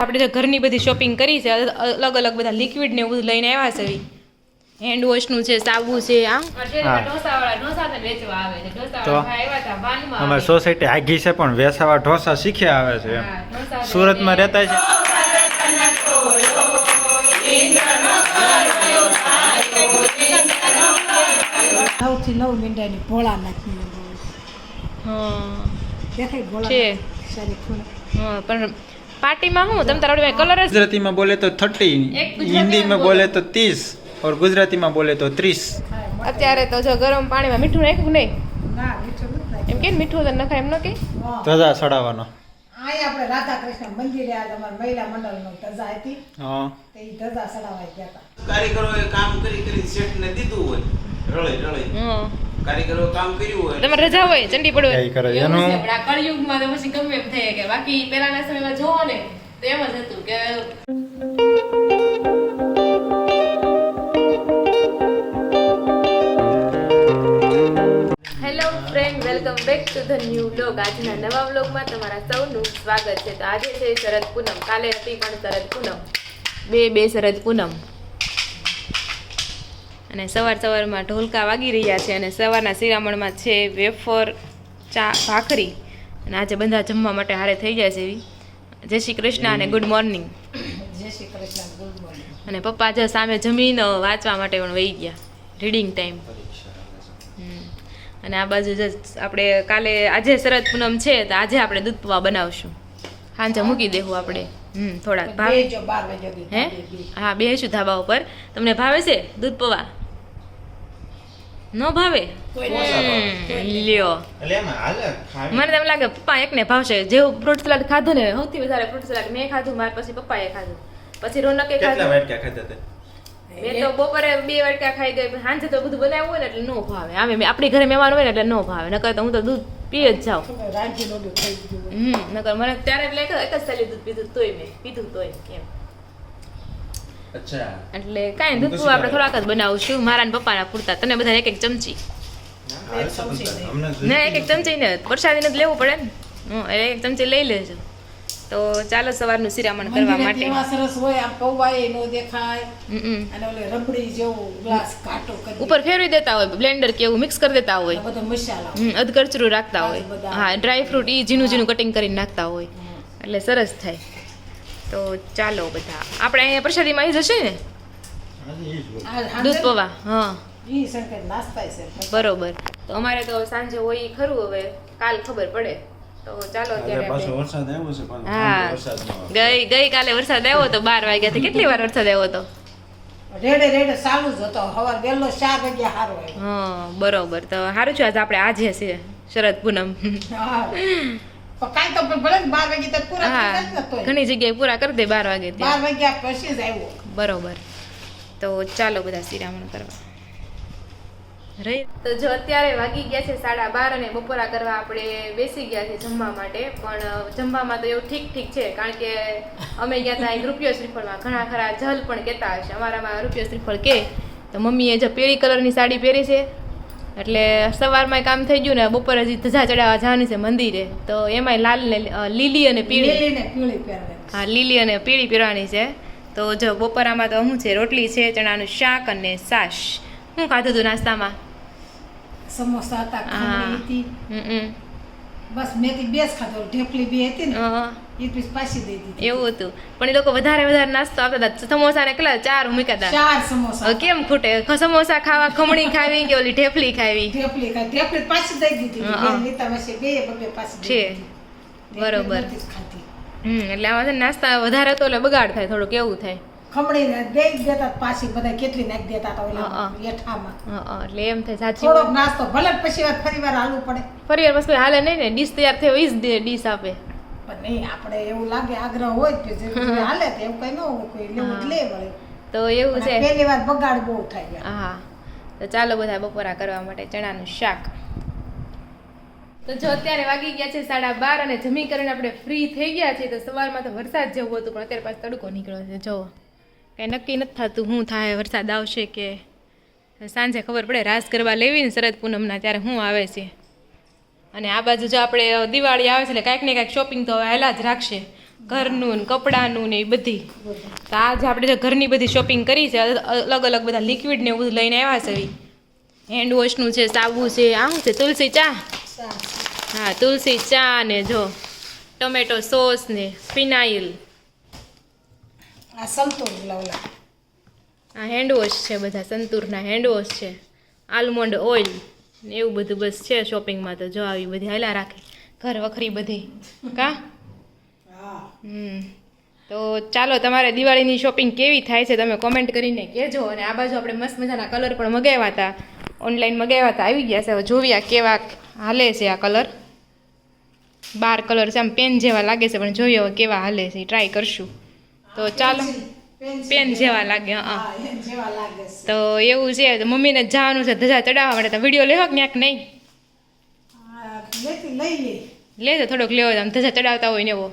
આપણે ઘરની બધી શોપિંગ કરી છે, અલગ અલગ બધા લિક્વિડ ને એવું બધું લઈને આવ્યા છે. હેન્ડ વોશનું છે, સાબુ છે. અમારી સોસાયટી આગી છે પણ વેસાવા ઢોસા શીખ્યા આવે છે. સુરતમાં રહેતા છે. નવથી 9 મીંડાની ભોળા નાખી દેખાય ભોળા છે. સારી ખૂણ. પણ પાર્ટીમાં હું તમ તારા કલર જ ગુજરાતીમાં બોલે તો 30, હિન્દીમાં બોલે તો 30 और ગુજરાતીમાં બોલે તો 30. અત્યારે તો જો ગરમ પાણીમાં મીઠું નાખ્યું નહીં ના મીઠું નથી નાખ્યું. એમ કે મીઠું તો નખાય એમ ન કે ધજા ચડાવવાનો. અહીંયા આપણે રાધા કૃષ્ણ મંદિરે આજ અમારા મહિલા મંડળનો ધજા હતી. હા. તે ઈ ધજા ચડાવવા ગયા હતા. કારીગરોએ કામ કરી સેટ ને દીધું હોય રળે કારીગરો કામ કર્યું હોય તમારે રજા હોય ચંડી પડવું કઈ કરે એનું આ કળયુગમાં તો પછી ગમે એમ થાય કે બાકી પહેલાના સમયમાં જોવો ને તો એમ જ હતું કે hello friend, welcome back to the new vlog. આજના નવા વ્લોગમાં તમારા સૌનું સ્વાગત છે. તો આજે છે શરદ પૂનમ, કાલે હતી પણ શરદ પૂનમ, બે શરદ પૂનમ. અને સવારમાં ઢોલકા વાગી રહ્યા છે અને સવારના શિરામણમાં છે વેફર, ચા, ભાખરી. અને આજે બધા જમવા માટે હારે થઈ જાય છે એવી. જય શ્રી કૃષ્ણ અને ગુડ મોર્નિંગ. જય શ્રી કૃષ્ણ ગુડ મોર્નિંગ. અને પપ્પા જો સામે જમીને વાંચવા માટે પણ વહી ગયા, રીડિંગ ટાઈમ. અને આ બાજુ જ આપણે કાલે આજે શરદ પૂનમ છે તો આજે આપણે દૂધ પૌવા બનાવશું. સાંજે મૂકી દેવું આપણે થોડાક ભાવે. જો 12 વાગ્યા દી. હે હા, બેસીશું ધાબા ઉપર. તમને ભાવે છે દૂધ પૌવા? ન ભાવે? લ્યો, મને એમ લાગે પપ્પા એકને ભાવશે. જેવું ફ્રૂટ સલાડ ખાધું ને, સૌથી વધારે ફ્રૂટ સલાડ મેં ખાધું, મારા પછી પપ્પાએ ખાધું, પછી રોનકે ખાધું. મેં તો બપોરે 2 વાટકા ખાઈ ગઈ. સાંજે તો બધું બનાવ્યું હોય ને એટલે ન ભાવે. આમે આપણી ઘરે મહેમાન હોય ને એટલે ન ભાવે. નકર તો હું તો દૂધ પી જ જાઉં. રાજ્ય લોડું થઈ ગયું. નકર મને ત્યારે એટલે એક જ સાલી દૂધ પીધું તોય મેં પીધું તોય એમ. અચ્છા એટલે કાંઈ દૂધ આપણે થોડાક જ બનાવશું, મારા ને પપ્પાના પૂરતા. તને બધા એક ચમચી ના, એક ચમચી ને પ્રસાદીને જ લેવું પડે ને. એક ચમચી લઈ લેજો. તો ચાલો સવારનું શિરામણ કરવા માટે. એવા સરસ હોય આમ પૌવાય નો દેખાય અને ઓલે રબડી જેવું ગ્લાસ કાટો કરી ઉપર ફેરવી દેતા હોય, બ્લેન્ડર કે એવું મિક્સ કરી દેતા હોય, બધો મસાલા અધકચરું રાખતા હોય. હા, ડ્રાય ફ્રૂટ ઈ ઝીણું કટિંગ કરીને નાખતા હોય એટલે સરસ થાય. તો ચાલો બધા આપણે અહીંયા પ્રસાદીમાં આવી જશે ને દૂધ પૌવા. હા ઈ સંકેત નાસ્તા છે. બરોબર. તો અમારે તો સાંજે હોય ઈ ખરું, હવે કાલ ખબર પડે. તો ચાલો અત્યારે હા, ગઈકાલે વરસાદ આવ્યો તો 12 વાગ્યાથી. કેટલી વાર વરસાદ આવ્યો હતો? રેડે ચાલુ જ હતો. સવાર વહેલો 4 વાગ્યા હારો આવ્યો. હા બરોબર. તો સારું છે આજે આપણે આજે છે શરદ પૂનમ. હા પણ કાંઈ તો પણ ભલે 12 વાગે તો પૂરા થઈ જાય ને. તોય ઘણી જગ્યાએ પૂરા કરી દે 12 વાગે. 12 વાગ્યા પછી જ આવ્યો. બરોબર. તો ચાલો બધા શિરામણ કરવા રહી. તો જો અત્યારે વાગી ગયા છે 12:30 અને બપોરા કરવા આપણે બેસી ગયા છે જમવા માટે. પણ જમવામાં તો એવું ઠીક છે, કારણ કે અમે ગયા હતા અહીં રૂપિયો શ્રીફળમાં. ઘણા ખરા જલ પણ કહેતા હશે. અમારામાં રૂપિયો શ્રીફળ કે તો મમ્મીએ જો પીળી કલરની સાડી પહેરી છે એટલે સવારમાં કામ થઈ ગયું ને. બપોરે હજી ધજા ચડાવવા જવાની છે મંદિરે, તો એમાંય લાલ ને લીલી અને પીળી. હા, લીલી અને પીળી પહેરવાની છે. તો જો બપોરામાં તો શું છે, રોટલી છે, ચણાનું શાક અને છાશ. શું ખાધું હતું નાસ્તામાં? સમોસા હતા, ખમણી હતી. બસ મેં બે જ ખાધો. ઢેફલી બે હતી ને એ પીસ પાછી દઈ દીધી. એવું હતું. પણ એ લોકો વધારે નાસ્તો આપતા હતા. સમોસા ને કેટલા 4 મૂક્યા હતા. 4 સમોસા. કેમ ખૂટે? સમોસા ખાવા, ખમણી ખાવી કે ઓલી ઢેફલી ખાવી? ઢેફલી પાછી દઈ દીધી. લીતા પછી બે પાછી છે. બરોબર. એટલે આમાં છે નાસ્તા વધારે તો એટલે બગાડ થાય થોડુંક, એવું થાય. ખમણી દઈ દેતા પાછી બધા કેટલી નાખી દેતા હતા ઓલા યઠામાં. એટલે એમ થાય સાચી થોડોક નાસ્તો ભલે પછી ફરીવાર હાલવું પડે. ફરીવાર પછી હાલે નહીં ને. ડીશ તૈયાર થયો ઈ જ ડીશ આપે. પણ નહીં, આપણે એવું લાગે આગ્રહ હોય કે જે હાલે તો એવું કઈ ન હોય, કોઈ લેવું જ લે વળે. તો એવું છે. પહેલી વાર બગાડ બહુ થાય. હા, તો ચાલો બધા બપોરા કરવા માટે ચણાનું શાક. તો જો અત્યારે વાગી ગયા છે 12:30 અને જમી કરીને આપણે ફ્રી થઈ ગયા છીએ. તો સવારમાં તો વરસાદ જેવું હતું, પણ અત્યારે પાછો તડકો નીકળ્યો છે. જો કંઈ નક્કી નથી થતું શું થાય, વરસાદ આવશે કે સાંજે ખબર પડે. રાસ ગરબા લેવી ને શરદ પૂનમના ત્યારે શું આવે છે. અને આ બાજુ જો આપણે દિવાળી આવે છે એટલે કાંઈક ને કાંઈક શોપિંગ તો હવે હેલા જ રાખશે. ઘરનું ને કપડાનું ને એ બધી. તો આજે આપણે જો ઘરની બધી શોપિંગ કરી છે, અલગ અલગ બધા લિક્વિડ ને એવું બધું લઈને આવ્યા છે. હેન્ડ વોશનું છે, સાબુ છે, આ શું છે, તુલસી ચા. હા, તુલસી ચા ને જો ટમેટો સોસ ને ફિનાઇલ. આ સંતોષ લાવલા. આ હેન્ડવોશ છે, બધા સંતૂરના હેન્ડવોશ છે, આલમંડ ઓઇલ ને એવું બધું બસ છે શોપિંગમાં. તો જો આવી બધી હાલા રાખે ઘર વખરી બધી કા. તો ચાલો, તમારે દિવાળીની શોપિંગ કેવી થાય છે તમે કોમેન્ટ કરીને કહેજો. અને આ બાજુ આપણે મસ્ત મજાના કલર પણ મગાવ્યા હતા, ઓનલાઈન મગાવ્યા હતા, આવી ગયા છે. હવે જોઈએ આ કેવા હાલે છે. આ કલર 12 કલર છે, આમ પેન જેવા લાગે છે, પણ જોઈએ હવે કેવા હાલે છે, ટ્રાય કરશું. તો ચાલો, પેન જેવા લાગે. હા, જેવા લાગે છે. તો એવું છે. તો મમ્મીને જવાનું છે ધજા ચડાવવા માટે. તો વિડીયો લેવો ક્યાંક નહીં લઈ લે. લેજો, થોડોક લેવો, આમ ધજા ચડાવતા હોય ને એવો.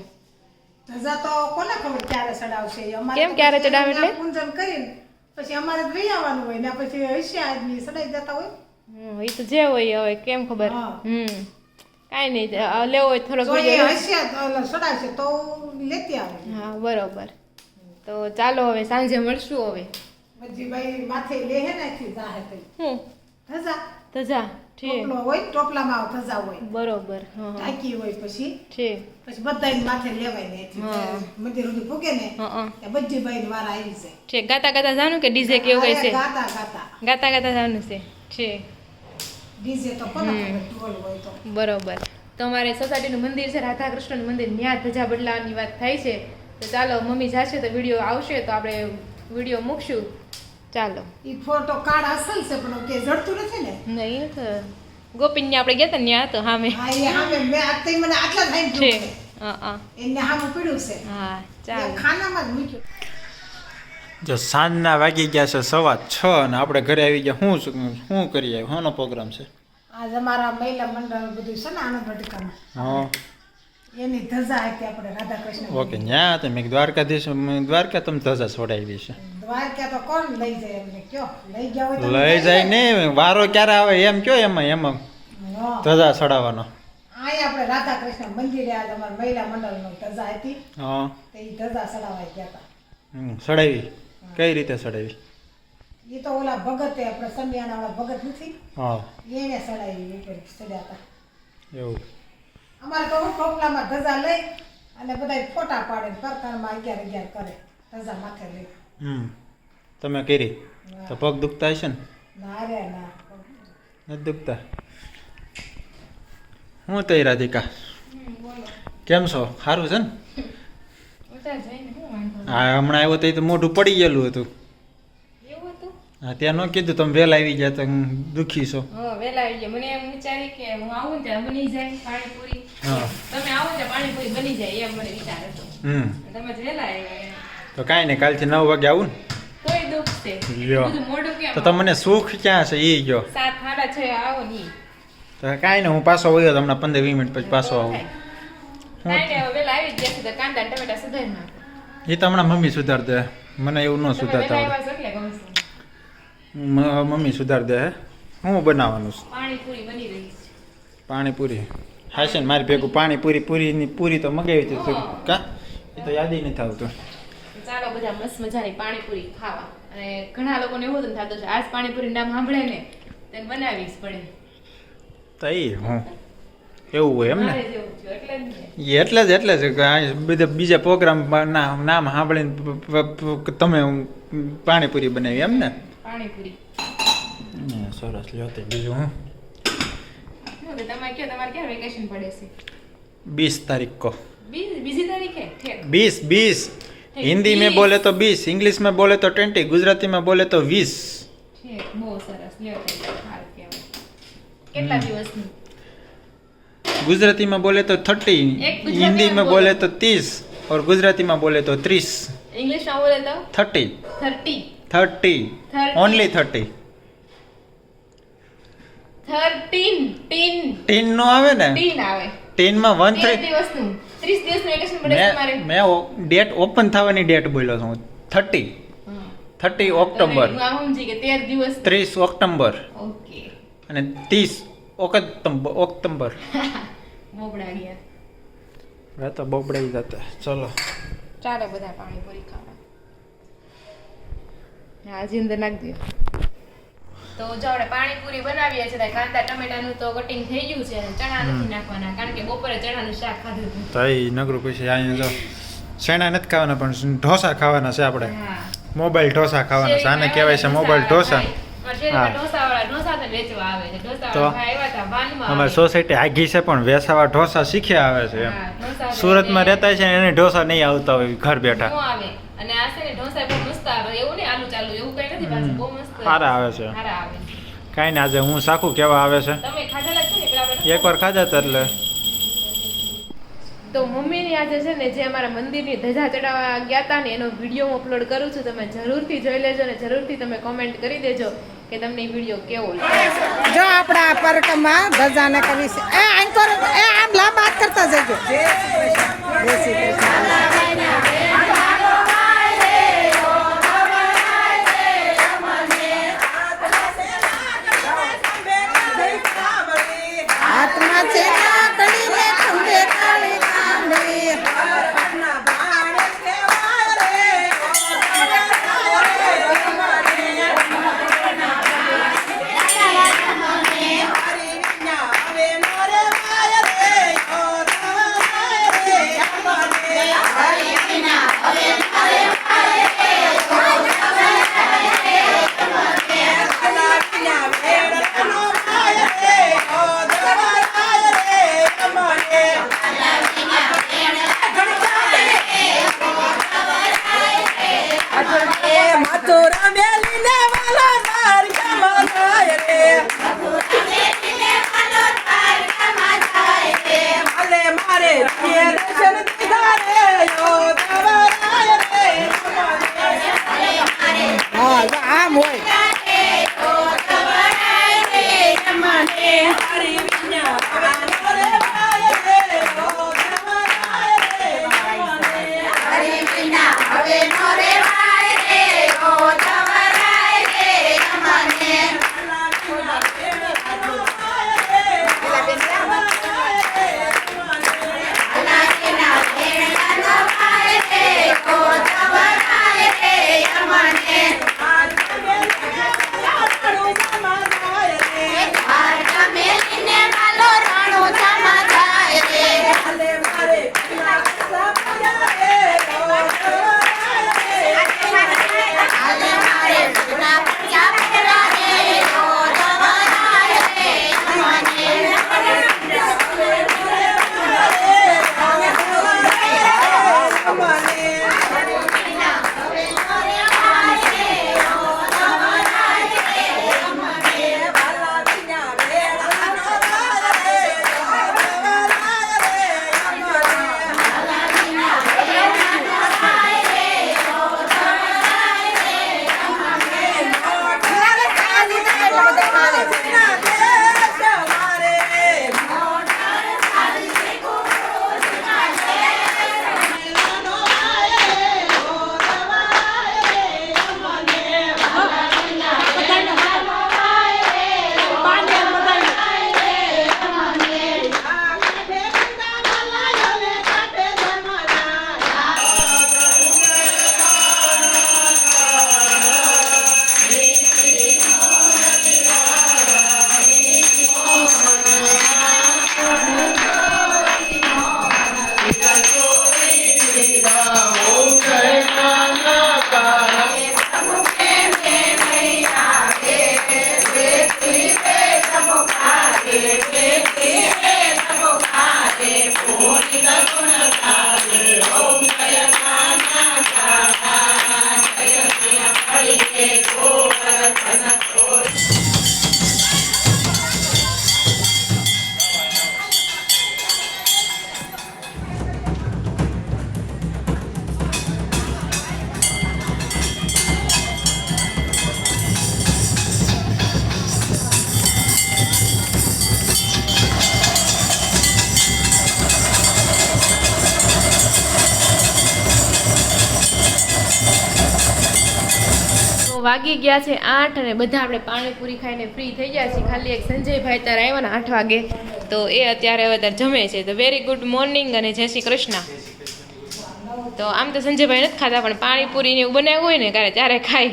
ધજા તો કોને ખબર ક્યારે ચડાવશે. કેમ ક્યારે ચડાવે એટલે? પૂજન કરીને પછી અમારે જ લઈ આવવાનું હોય ને પછી હશે આદમી ચડાઈ જતા હોય. એ તો જે હોય હવે કેમ ખબર. હા. કાંઈ નહીં, લેવો હોય થોડોક જો એ વિડીયો. હશે તો ચડાવશે તો લેતી આવે. હા, બરોબર. તો ચાલો હવે સાંજે મળશું. હવે બધી ભાઈ માથે લે હે નાખી જાહે તઈ. હું ધજા ધજા ઠીક, ટોપલો હોય, ટોપલામાં ધજા હોય, બરોબર. હા, ટાંકી હોય, પછી ઠીક. બધાય માથે લેવાય ને એથી હા. મંદિર સુધી ફૂકે ને હા, ત્યાં બધી ભાઈ વાર આવી જાય. ઠીક. ગાતા ગાતા જાનું કે ડીજે કેવું કઈ છે? ગાતા ગાતા ગાતા ગાતા જાનું છે. ઠીક, ડીજે તો કોને ખબર ઢોલ હોય તો. બરોબર. તો અમારે સોસાયટીનું મંદિર છે, રાધા કૃષ્ણનું મંદિર, ત્યાં ધજા બદલાવાની વાત થાય છે. તો ચાલો, મમ્મી જાશે તો વિડીયો આવશે તો આપણે વિડીયો મૂકશું. ચાલો. ઈ ફોટો કાર્ડ અસલ છે પણ કે જડતું નથી ને. નહીં તો ગોપીને આપણે ગયા હતા ત્યાં તો સામે હા, એ સામે મેં આજ તઈ મને આટલા થાય છે. છે હા, એને સામે પડ્યું છે. હા, એ ચાલો. ખાનામાં જ મૂક્યું. જો સાંજના વાગી ગયા છે 6:15 અને આપણે ઘરે આવી ગયા. શું કરીએ? શાનો પ્રોગ્રામ છે? આજ અમારા મહિલા મંડળ બધું છે ને આનંદ વાટિકામાં, હા, એની ધજા હતી આપણે રાધા કૃષ્ણ. ઓકે. ત્યાં તો મેં દ્વારકાધીશ, દ્વારકા તમે ધજા છોડાવી છે. દ્વારકા તો કોણ લઈ જાય એમને કયો? લઈ ગયા હોય તો લઈ જાય ને, વારો ક્યારે આવે એમ કયો. એમાં હા. ધજા ચડાવવાનો. અહીંયા આપણે રાધા કૃષ્ણ મંદિરે આજ અમારા મહિલા મંડળનો ધજા હતી, હા, તો એ ધજા ચડાવવા ગયા હતા. ચડાવી. કઈ રીતે ચડાવી? એ તો ઓલા ભગતે આપણે સમિયાના વાળા ભગત નથી, હા, એને ચડાવી ઉપર ચડ્યા હતા. એવું. અમારે તો ટોપલામાં ધજા લઈ અને બધા ફોટા પાડે ને કરતામાં 11 કરે ધજા માથે લઈ. તમે કરી તો પગ દુખતા હશે ને? ના રે ના. નથી દુખતા? હું તઈ રાધિકા, કેમ છો? સારું છે ને? હા, હમણાં આવ્યો તો મોઢું પડી ગયેલું હતું. એવું હતું? હા, ત્યાં ન કીધું તમે વહેલા આવી ગયા તો હું દુખી છો. હા, વહેલા આવી ગયા. મને એમ વિચારી કે હું આવું ત્યાં બની જાય પાણીપુરી. હા. તમે આવો ત્યાં પાણીપુરી બની જાય એમ મને વિચાર હતો. તમે જ વહેલા આવ્યા. તો કાંઈ નહીં, કાલથી 9 વાગે આવું ને. તોય દુઃખ છે. લ્યો. બધું મોઢું કેમ? તો તમને સુખ ક્યાં છે એ ગયો. 7:30 આવો ની. તો કાંઈ નહીં, હું પાછો વયો તો હમણાં 15-20 મિનિટ પછી પાછો આવું. કાંઈ નહીં, હવે વહેલા આવી જ જશે તો કાંદા ને ટમેટા સુધારી નાખો. એ તો હમણાં મમ્મી સુધાર દે, મને એવું ન તમે સુધારતા વહેલા આવડે. આવ્યા છો એટલે કહું છું. મમ્મી સુધાર દે. હે, હું બનાવવાનું છે? પાણીપુરી બની રહી છે. પાણીપુરી. હા છે ને, મારી ભેગું પાણીપુરી પૂરી તો મગાવી હતી તું કા? એ તો યાદ નથી આવતું. ચાલો બધા મસ્ત મજાની પાણીપુરી ખાવા. અને ઘણા લોકોને એવું થતું છે આજ પાણીપુરી નામ સાંભળે ને તેને બનાવી જ પડે. તો એ હું એવું હોય એમ ને? મારે જેવું થયું એટલે જ ને. એટલે જ કે આ બધા બીજા પ્રોગ્રામ નામ સાંભળીને તમે પાણીપુરી બનાવી એમ ને? પાણીપુરી. સરસ. લ્યો તે બીજું હું શું કે તમારે કયો, તમારે ક્યારે વેકેશન પડે છે? 20 तारीख को. બીજી તારીખે? ઠીક. 20 हिंदी में बोले तो 20, इंग्लिश में बोले तो 20, गुजराती में बोले तो 20. ઠીક, બહુ સરસ. લ્યો તે સારું કહેવાય. કેટલા દિવસની? गुजराती में बोले तो 30, एक गुजराती हिंदी में में बोलो। बोले तो 30 और गुजराती में बोले तो 30. ઇંગ્લિશમાં બોલે તો 30. 30. 30. Only 30. 13 ટીન નો આવે ને? ટીન આવે. ટીન માં 1 30 3 દિવસનું 30 દિવસનું વેકેશન પડે છે તમારે. મેં ડેટ ઓપન થવાની ડેટ બોલ્યો છું 30. હા. 30 ઓક્ટોબર, હું આમ સમજી કે 13 દિવસ. 30 ઓક્ટોબર ઓકે. અને 30 ઓક્ટોબર. મોકળા ગયા. હવે તો બબડાઈ જતા ચલો ચાલો બધા પાણીપુરી ખાવા. હા જીંદર નાખ દો. તો જો આપણે પાણીપુરી બનાવીએ છીએ કાંદા ટમેટાનું તો કટિંગ થઈ ગયું છે અને ચણા નથી નાખવાના કારણ કે બપોરે ચણાનું શાક ખાધું હતું. તો એ નગરું પછી અહીંયા જો શેણા નથી ખાવાના પણ ઢોસા ખાવાના છે આપણે. હા મોબાઈલ ઢોસા ખાવાના છે. આને કહેવાય છે મોબાઈલ ઢોસા. હા ઢોસા તો વેચવા આવે છે. ઢોસાવાળા ભાઈ આવ્યા હતા વાનમાં અમારી સોસાયટી આગી છે પણ વેસાવા ઢોસા શીખ્યા આવે છે એમ. સુરતમાં રહેતા છે ને એને ઢોસા નહીં આવતા હોય ઘર બેઠા. નો આવે અને આ છે ને ઢોસા બહુ મસ્ત આવે એવું નહીં આલુ ચાલુ એવું કઈ નથી પાછું બહુ મસ્ત સારા આવે છે. સારા આવે. કાંઈ ને આજે હું શાખું કેવા આવે છે. તમે ખાધેલા છે ને પેલા આપણે એકવાર ખાધા હતા એટલે તો મમ્મીની આજે છે ને જે અમારા મંદિરની ધજા ચડાવવા ગયા હતા ને એનો વિડીયો હું અપલોડ કરું છું. તમે જરૂરથી જોઈ લેજો અને જરૂરથી તમે કોમેન્ટ કરી દેજો કે તમને એ વિડીયો કેવો લાગે. જો આપણા પરકમાં ધજાને કરી છે એ આમ કરો એ આમ લાંબા હાથ કરતા જજો જય શ્રી કૃષ્ણ. હાથમાં છે કાકડી ને ખંભે કાળી કાંડી મથુરા મેલીને વાલો દ્વારકામાં જાય રે. ભલે મારે રખીએ દર્શન દીધા રે યોધવરાય રે. હા આમ હોય હરી વિના હવે નોરે વાય રે યોધવરાય રે. હરી વિના હવે નોરે વાગી ગયા છે 8 અને બધા આપણે પાણીપુરી ખાઈને ફ્રી થઈ ગયા છીએ. ખાલી એક સંજયભાઈ ત્યારે આવ્યા ને 8 વાગે, તો એ અત્યારે હવે ત્યારે જમે છે. તો વેરી ગુડ મોર્નિંગ અને જય શ્રી કૃષ્ણ. તો આમ તો સંજયભાઈ નથી ખાતા, પણ પાણીપુરી ને એવું બનાવ્યું હોય ને ત્યારે ખાય.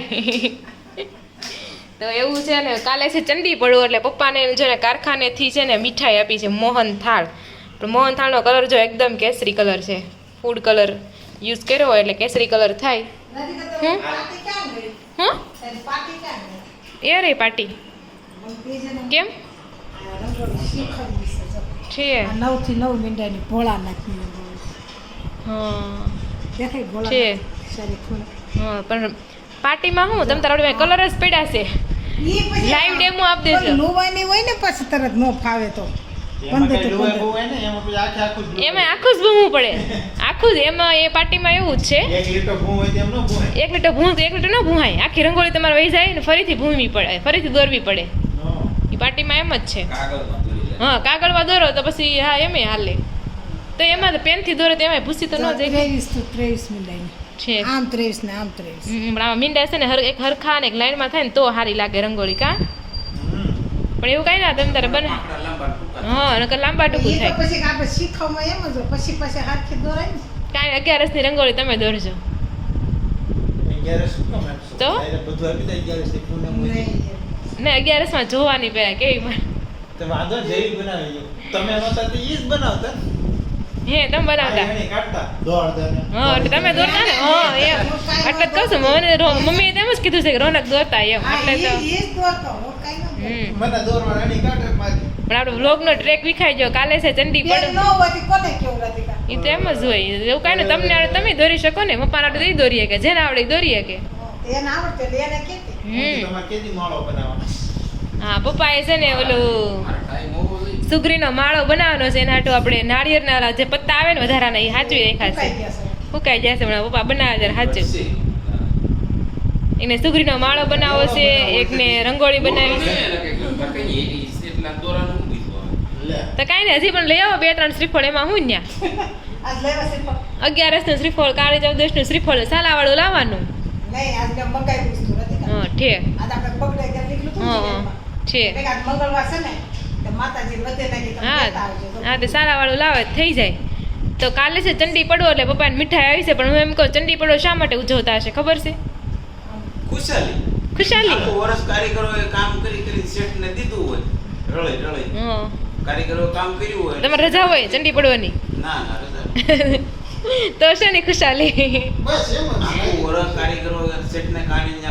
તો એવું છે ને, કાલે છે ચંડી પડવું એટલે પપ્પાને છે ને કારખાનેથી છે ને મીઠાઈ આપી છે મોહન થાળ. પણ મોહન થાળનો કલર જો એકદમ કેસરી કલર છે, ફૂડ કલર યુઝ કર્યો હોય એટલે કેસરી કલર થાય. હમ હમ એ રે પાર્ટી કેમ છે? 9 થી 9 મીંડાની ભોળા નાખી હા દેખાય ભોળા છે. સારી ખોળ હા પણ પાર્ટીમાં હું તમે તારા કલર જ પડ્યા છે. લાઈવ ડેમો આપ દેજો. લોવાની હોય ને પછી તરત નો ફાવે તો એમાં કઈ લોહી બહુ હોય ને, એમાં પછી આખું જ એમાં આખું જ ભૂમવું પડે, આખું જ. એમાં એ પાર્ટીમાં એવું જ છે, 1 લીટર ભૂ હોય તેમ ન ભૂય. 1 લીટર ભૂં તો 1 લીટર ન ભૂહાય. આખી રંગોળી તમારે વહી જાય ને ફરીથી ભૂમવી પડે, ફરીથી દોરવી પડે. એ પાર્ટીમાં એમ જ છે. કાગળમાં દોરી લે. હા કાગળમાં દોરો તો પછી હા એમે હાલે. તો એમાં તો પેનથી દોરે તો એમાં ભૂસી તો ન જાય 23 તો 23 મીંડાની છે. આમ 23 ને આમ 23 પણ આમાં મીંડા છે ને એક હરખા ને એક લાઈનમાં થાય ને તો સારી લાગે રંગોળી. કા પણ એવું કઈ ના તમે તારે બને. આંકડા લાંબા ટૂંકા. હા નકર લાંબા ટૂંકું ઈ તો થાય. પછી આપણે શીખવામાં એમ જ હોય, પછી હાથથી દોરાય ને. કાંઈ 11 ની રંગોળી તમે દોરજો. 11 શું કામ આપશો? તો? ડાયરેક્ટ બધું આપી દે 11 થી પૂનમ હોય. નહીં. ને 11 માં જોવાની પેલા કેવી બને. તો વાંધો જેવી બનાવી લો. તમે નહોતા તો ઈ જ બનાવતા. હે તમે બનાવતા? આ એની કાઢતા દોડતા ને. હા એટલે તમે દોરતા ને. હા એમ એટલે જ કહું છું, મને મમ્મીએ તેમ જ કીધું છે કે રોનક દોરતા એમ. હા, એટલે તો ઈ જ દોરતો, હું કાંઈ ન દોરતો. હમ મને દોરવા એની કાઢે મારી. પણ આપણો વ્લોગનો ટ્રેક વિખાઈ ગયો. કાલે છે ચંડી બેન પડો. ન હોવાથી કોને કેવું રાધિકા? એ તો એમ જ હોય. એવું કાંઈ ને તમને આવડે તમે દોરી શકો ને. પપ્પાને આવડે તો ઈ દોરીએ કે જેને આવડે ઈ દોરીએ કે. એને આવડતું એટલે એને કહેતી. તમારે કેદી માળો બનાવવાનો? હા પપ્પાએ છે ને ઓલું મારો ટાઈમ હોવો જોઈએ. સુગરીનો માળો બનાવવાનો છે. એના હાટુ આપણે નાળિયેરના ઓલા જે પત્તા આવે ને વધારાના એ સાચવી રાખ્યા છે. સુકાઈ ગયા છે. ફૂકાઈ જાય છે હમણાં પપ્પા બનાવે છે સાચું. પછી. એને સુગરીનો માળો બનાવવો છે, એકને રંગોળી બનાવી છે. એટલે કે કઈ એની એટલા દોરાનું ઊભી થવા. લે. તો કાંઈ નહીં, હજી પણ લઈ આવો 2-3 શ્રીફળ. એમાં હું ન્યા આજ લેવા છે પણ 11 નું શ્રીફળ, કાળી ચૌદશનું શ્રીફળ સાલાવાળું લાવવાનું. નહીં, આજ મેં મંગાવ્યું હતું રાધિકા. હા ઠીક. આજ આપણે બગડે ગયા નીકળ્યું હતું ને હા જીવનમાં. છે. મેં આજ મંગળવાર છે ને તો માતાજી વધે નાખી તમે હા લેતા આવજો. હા તે સાલાવાળું લાવે તો થઈ જાય. તો કાલે છે ચંડી પડવો એટલે પપ્પાને મીઠાઈ આવી છે. પણ હું એમ કહું ચંડી પડવો શા માટે ઉજવતા હશે ખબર છે? ખુશાલી. ખુશાલી. આખું વર્ષ કારીગરોએ કામ કરી શેઠને દીધું હોય. રળે. હા કારીગરોએ કામ કર્યું હોય. તમારે રજા હોય ચંડી પડવાની? ના રજા. તો છે ને ખુશાલી. બસ એમ જ. આખું વર્ષ કારીગરો શેઠને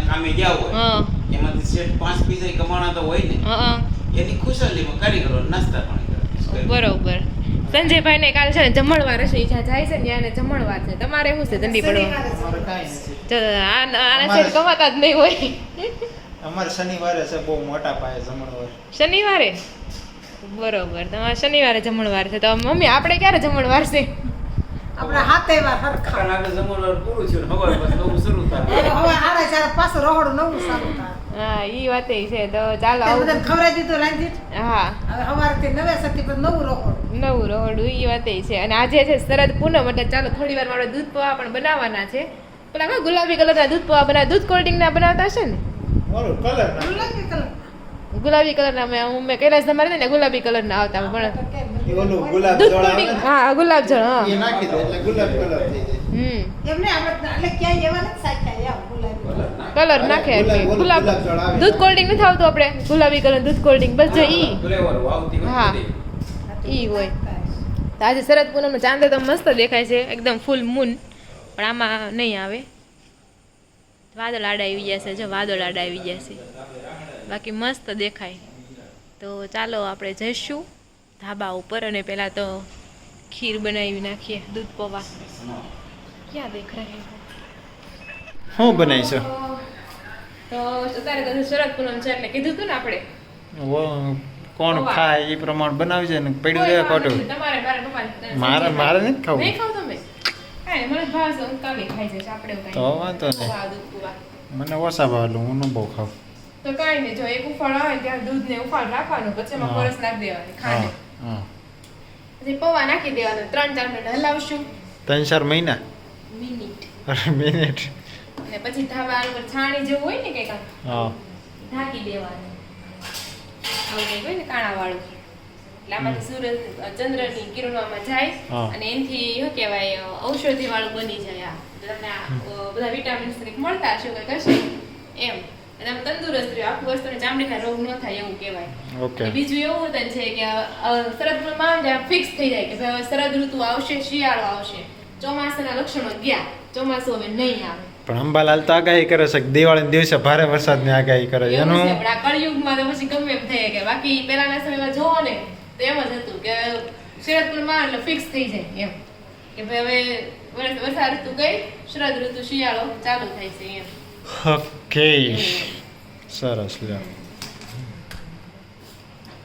કામે ગયા હોય. હા એમાંથી શેઠ 5 પૈસા કમાણા તો હોય ને. હા એની ખુશાલીમાં કારીગરો નાસ્તા પાણી કરે. બરોબર. સંજયભાઈ ને કાલે છે ને જમણવાર હશે. ઈ જ્યાં જાય છે ને ત્યાં એને જમણવાર છે. તમારે શું છે ચંડી પડવા? અમારે કાંઈ નથી. જો આના છે કમાતા જ નહીં હોય. અમારે શનિવારે છે બહુ મોટા પાયે જમણવાર. શનિવારે? બરોબર. તમારે શનિવારે જમણવાર છે. તો મમ્મી આપણે ક્યારે જમણવાર છે? આપણે હાથે વાર હરખા. કાલ આપણે જમણવાર પૂરું થયું ને હવે બસ નવું શરૂ થાય. હવે આડા ચાર પાછું રહોડું નવું સારું થાય. હા ઈ વાત એ છે. તો ચાલો તે આવું. બધાને ખવડાવી દીધું રાંધીને. હા હવે સવારથી નવેસરથી પછી નવું રહોડું. નવું રોહડું ઈ વાત એ છે. અને આજે છે શરદ પૂનમ એટલે ચાલો થોડી વાર આપણે દૂધ પૌવા પણ બનાવવાના છે. પેલા કયા ગુલાબી કલરના દૂધ પૌવા બનાવે, દૂધ કોલ્ડ ડ્રિંક ના બનાવતા હશે ને? મારું કલર ના. ગુલાબી કલર. ગુલાબી કલરના મેં કૈલાસ તમારે ને ગુલાબી કલરના આવતા પણ એ ઓલું ગુલાબ દૂધ જળ કોલ્ડ આવે ડ્રિંક. ને, હા ગુલાબ જળ. હા એ નાખી દે એટલે ગુલાબ કલર થઈ જાય. એમને આપણે એટલે ક્યાંય એવા નથી સાખ્યા આવ ગુલાબી. કલર નાખે એટલે ગુલાબ- ગુલાબ ગુલાબ જળ આવે. દૂધ કોલ્ડ ડ્રિંક નથી આવતું આપણે ગુલાબી કલર દૂધ કોલ્ડ ડ્રિંક બસ જો ઈ ફ્લેવર વાવતી હોય હા. બધી. ઈ હોય. તો આજે શરદ પૂનમનો ચાંદ તો મસ્ત દેખાય છે એકદમ ફૂલ મૂન. પણ આમાં નહીં આવે. વાદળ આડા આવી ગયા છે. જો વાદળ આડા આવી ગયા છે. બાકી મસ્ત દેખાય. તો ચાલો આપણે જઈશું ધાબા ઉપર અને પહેલાં તો ખીર બનાવી નાખીએ દૂધ પૌવા. ક્યાં દેખ રહે હો? શું બનાવીશો? તો અત્યારે તો શરદ પૂનમ છે એટલે કીધું હતું ને આપણે. કોણ પૌવા. ખાય એ પ્રમાણે બનાવજે ને પડ્યું રહે ખોટું. તમારે મારે પપ્પાને મારે નથી ખાવું. નહીં ખાવ તમે? કાંઈ મને ભાવે છે હું કાલે ખાઈ જઈશ આપણે એવું તો કાંઈ. વાંધો નહીં. પૌવા, દૂધ પૌવા. મને ઓછા ભાવેલું હું ન બહુ ખાઉં. તો કાંઈ નહીં જો એક ઉફાળ આવે ત્યાં દૂધને ઉફાળ રાખવાનું પછી એમાં હા. કોરસ નાખી દેવાની ખાંડ. હા પછી પૌવા નાખી દેવાનું 3-4 મિનિટ હલાવશું. 3-4 મહિના મિનિટ અરે મિનિટ ને પછી ધાબા ઉપર છાણી જેવું હોય ને કંઈક આમ હા ઢાંકી દેવાનું આવું કંઈક હોય ને કાણા વાળું એટલે આમાંથી સૂરજ ચંદ્રની કિરણો આમાં જાય હા. અને એનાથી શું કહેવાય ઔષધિ વાળું બની જાય તમને બધા વિટામિન્સ મળતા હશે કંઈક હશે એમ અને આમ તંદુરસ્ત રહ્યો આખું વસ્તુને ચામડીના રોગ ન થાય એવું કહેવાય ઓકે અને બીજું એવું હોતું છે કે શરદ ઋતુમાં ફિક્સ થઈ જાય કે ભાઈ હવે શરદ ઋતુ આવશે શિયાળો આવશે ચોમાસાના લક્ષણો ગયા ચોમાસું હવે નહીં આવે પણ અંબાલાલ તો આગાહી કરે છે કે દિવાળીના દિવસે ભારે વરસાદની આગાહી કરે છે. એવું છે, એનું પણ આ કળિયુગમાં તો પછી ગમે એમ થાય કે બાકી પહેલાના સમયમાં જોવો ને તો એમ જ હતું કે શરદ ઋતુમાં એટલે ફિક્સ થઈ જાય એમ કે ભાઈ હવે વર્ષા ઋતુ ગઈ શરદ ઋતુ શિયાળો ચાલુ થાય છે એમ ઓકે સરસ લ્યો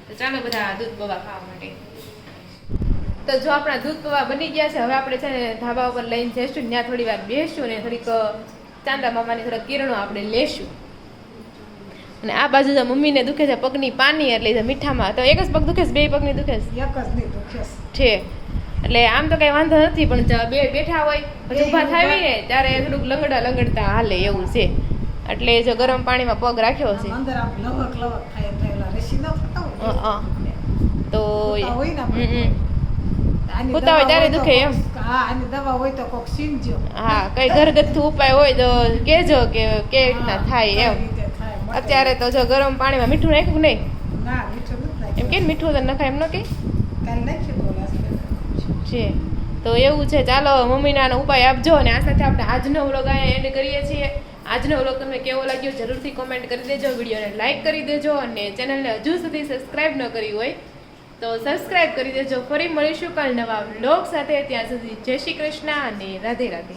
તો ચાલો બધા દૂધ પૌવા ખાવા માટે તો જો આપણા દૂધ પૌવા બની ગયા છે હવે આપણે છે ને ધાબા ઉપર લઈને જઈશું ત્યાં થોડી વાર બેસશું ને થોડીક ચાંદા મામાની થોડીક કિરણો આપણે લેશું અને આ બાજુ તો મમ્મીને દુખે છે પગની પાની એટલે છે મીઠામાં તો એક જ પગ દુખે છે બે પગની દુખે એક જ નહીં દુખે છે એટલે આમ તો કઈ વાંધો નથી પણ બે બેઠા હોય પછી ઊભા થાય ને ત્યારે થોડુંક લંગડતા હાલે એવું છે એટલે જો ગરમ પાણીમાં પગ રાખ્યો છે અંદર આમ લવક થાય થયેલા રેસી ન થતા હોય તો હોતા હોય ને આપણે. આની હોતા હોય દવા ત્યારે તો દુખે એમ. હા આની દવા હોય તો કોક સીમજો હા કઈ ઘરગથ્થુ ઉપાય હોય તો કેજો કે કેવી રીતના થાય એમ અત્યારે તો જો ગરમ પાણીમાં મીઠું નાખ્યું નહીં ના મીઠું નથી એમ નાખ્યું. કે મીઠું તો નખાય એમ ન કે કાલ નાખ્યું તો last time. છે તો એવું છે ચાલો મમ્મીના ઉપાય આપજો અને આ સાથે આપણે આજનો વ્લોગ અહીંયા એન્ડ કરીએ છીએ આજનો વ્લોગ તમને કેવો લાગ્યો જરૂરથી કોમેન્ટ કરી દેજો વિડીયોને લાઈક કરી દેજો અને ચેનલને હજુ સુધી સબસ્ક્રાઇબ ન કરી હોય તો સબસ્ક્રાઇબ કરી દેજો ફરી મળીશું કાલ નવા વ્લોગ સાથે ત્યાં સુધી જય શ્રી કૃષ્ણ અને રાધે રાધે